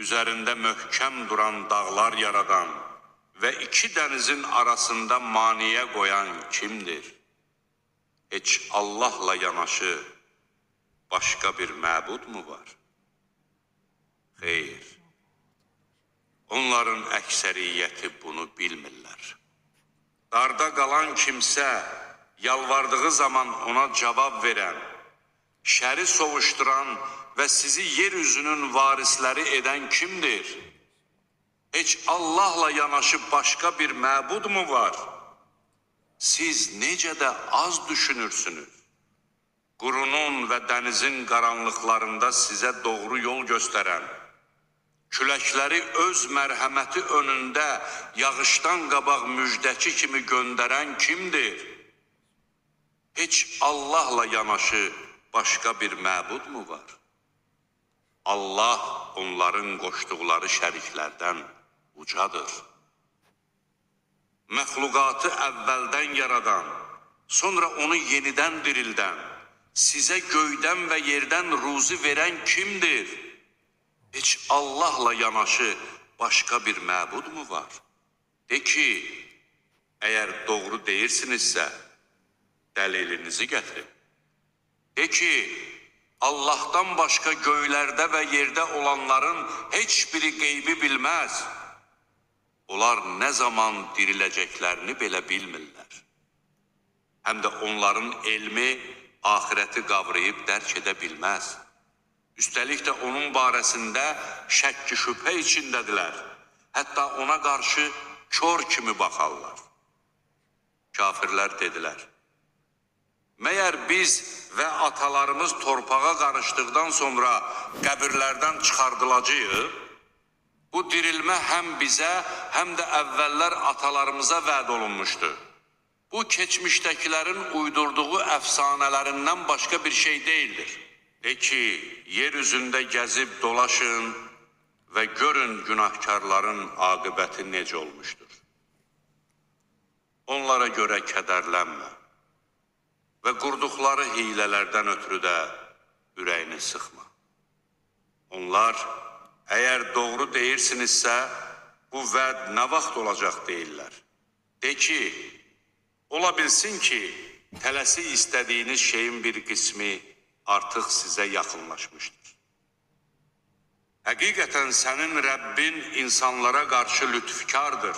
üzərində möhkəm duran dağlar yaradan və iki dənizin arasında maniyə qoyan kimdir? Heç Allahla yanaşı başqa bir məbud mu var? Xeyr, onların əksəriyyəti bunu bilmirlər. Darda qalan kimsə, yalvardığı zaman ona cavab verən, şəri sovuşduran və sizi yeryüzünün varisləri edən kimdir? Heç Allahla yanaşı başqa bir məbud mu var? Siz necə də az düşünürsünüz? Qurunun və dənizin qaranlıqlarında sizə doğru yol göstərən, küləkləri öz mərhəməti önündə yağışdan qabaq müjdəçi kimi göndərən kimdir? Heç Allahla yanaşı başqa bir məbud mu var? Allah onların qoşduqları şəriklərdən ucadır. Məxluqatı əvvəldən yaradan, sonra onu yenidən dirildən, sizə göydən və yerdən ruzi verən kimdir? Heç Allahla yanaşı başqa bir məbud mu var? De ki, əgər doğru deyirsinizsə, dəlilinizi gətirin. De ki, Allahdan başqa göylərdə və yerdə olanların heç biri qeybi bilməz. Onlar nə zaman diriləcəklərini belə bilmirlər. Həm də onların elmi axirəti qavrayıb dərk edə bilməz. Üstəlik də onun barəsində şəkki şübhə içindədirlər. Hətta ona qarşı kör kimi baxarlar. Kafirlər dedilər, məyər biz və atalarımız torpağa qarışdıqdan sonra qəbirlərdən çıxardılacağıq? Bu dirilmə həm bizə, həm də əvvəllər atalarımıza vəd olunmuşdu. Bu, keçmişdəkilərin uydurduğu əfsanələrindən başqa bir şey deyildir. De ki, yeryüzündə gəzib dolaşın və görün günahkarların aqibəti necə olmuşdur. Onlara görə kədərlənmə və qurduqları hilələrdən ötürü də ürəyini sıxma. Onlar, əgər doğru deyirsinizsə, bu vəd nə vaxt olacaq deyirlər. De ki, ola bilsin ki, tələsi istədiyiniz şeyin bir qismi artıq sizə yaxınlaşmışdır. Həqiqətən sənin Rəbbin insanlara qarşı lütfkardır.